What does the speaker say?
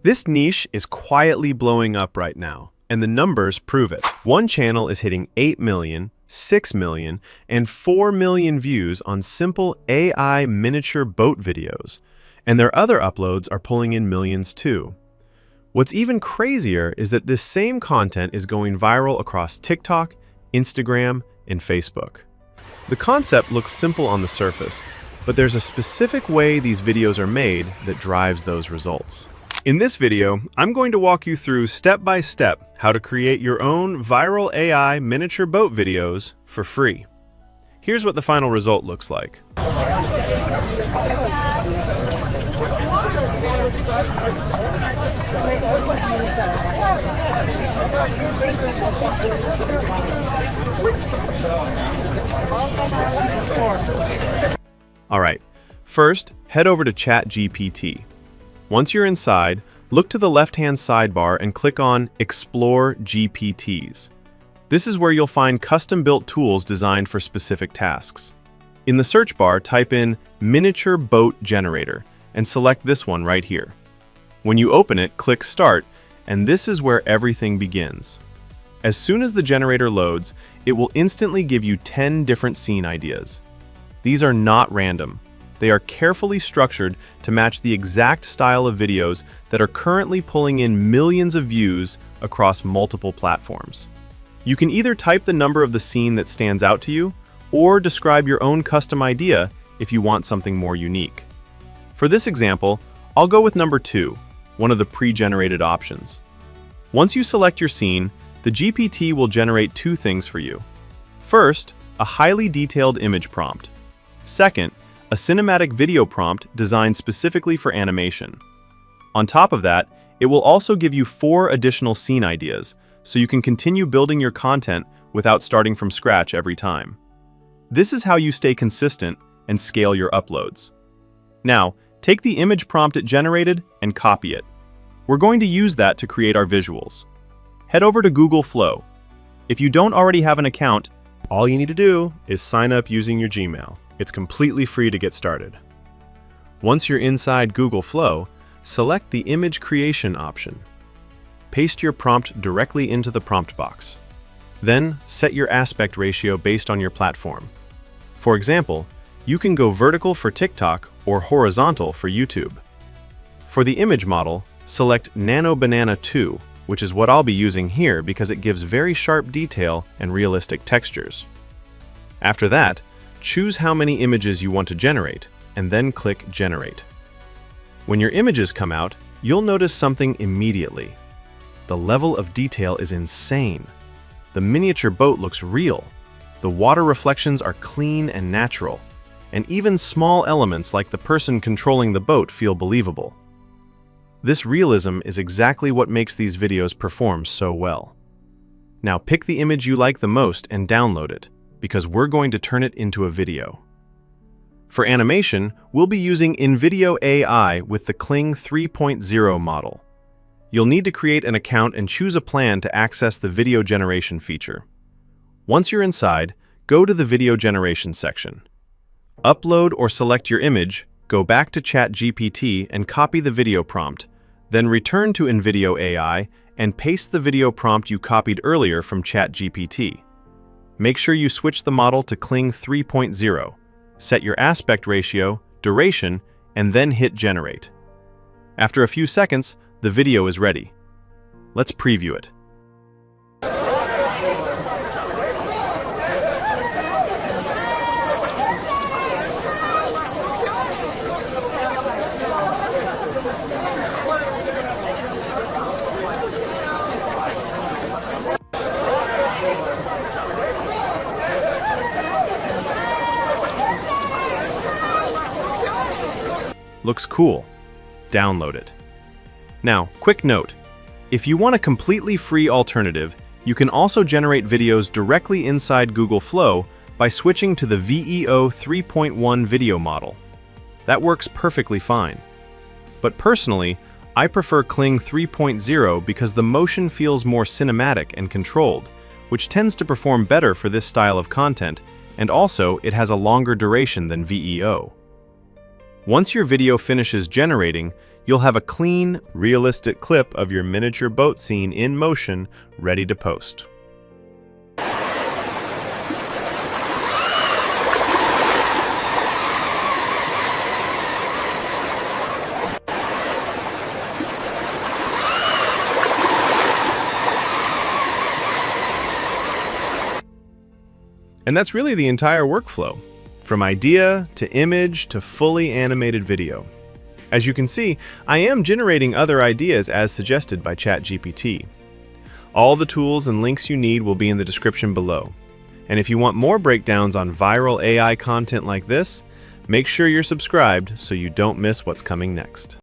This niche is quietly blowing up right now, and the numbers prove it. One channel is hitting 8 million, 6 million, and 4 million views on simple AI miniature boat videos, and their other uploads are pulling in millions too. What's even crazier is that this same content is going viral across TikTok, Instagram, and Facebook. The concept looks simple on the surface, but there's a specific way these videos are made that drives those results. In this video, I'm going to walk you through step-by-step how to create your own viral AI miniature boat videos for free. Here's what the final result looks like. Alright, first, head over to ChatGPT. Once you're inside, look to the left-hand sidebar and click on Explore GPTs. This is where you'll find custom-built tools designed for specific tasks. In the search bar, type in Miniature Boat Generator and select this one right here. When you open it, click Start, and this is where everything begins. As soon as the generator loads, it will instantly give you 10 different scene ideas. These are not random. They are carefully structured to match the exact style of videos that are currently pulling in millions of views across multiple platforms. You can either type the number of the scene that stands out to you, or describe your own custom idea if you want something more unique. For this example, I'll go with number 2, one of the pre-generated options. Once you select your scene, the GPT will generate 2 things for you. First, a highly detailed image prompt. Second, a cinematic video prompt designed specifically for animation. On top of that, it will also give you 4 additional scene ideas, so you can continue building your content without starting from scratch every time. This is how you stay consistent and scale your uploads. Now, take the image prompt it generated and copy it. We're going to use that to create our visuals. Head over to Google Flow. If you don't already have an account, all you need to do is sign up using your Gmail. It's completely free to get started. Once you're inside Google Flow, select the Image Creation option. Paste your prompt directly into the prompt box. Then, set your aspect ratio based on your platform. For example, you can go vertical for TikTok or horizontal for YouTube. For the image model, select Nano Banana 2, which is what I'll be using here because it gives very sharp detail and realistic textures. After that, choose how many images you want to generate, and then click Generate. When your images come out, you'll notice something immediately. The level of detail is insane. The miniature boat looks real. The water reflections are clean and natural, and even small elements like the person controlling the boat feel believable. This realism is exactly what makes these videos perform so well. Now pick the image you like the most and download it, because we're going to turn it into a video. For animation, we'll be using InVideo AI with the Kling 3.0 model. You'll need to create an account and choose a plan to access the video generation feature. Once you're inside, go to the video generation section. Upload or select your image, go back to ChatGPT and copy the video prompt, then return to InVideo AI and paste the video prompt you copied earlier from ChatGPT. Make sure you switch the model to Kling 3.0, set your aspect ratio, duration, and then hit Generate. After a few seconds, the video is ready. Let's preview it. Looks cool. Download it. Now, quick note. If you want a completely free alternative, you can also generate videos directly inside Google Flow by switching to the VEO 3.1 video model. That works perfectly fine. But personally, I prefer Kling 3.0 because the motion feels more cinematic and controlled, which tends to perform better for this style of content, and also it has a longer duration than VEO. Once your video finishes generating, you'll have a clean, realistic clip of your miniature boat scene in motion, ready to post. And that's really the entire workflow, from idea to image to fully animated video. As you can see, I am generating other ideas as suggested by ChatGPT. All the tools and links you need will be in the description below. And if you want more breakdowns on viral AI content like this, make sure you're subscribed so you don't miss what's coming next.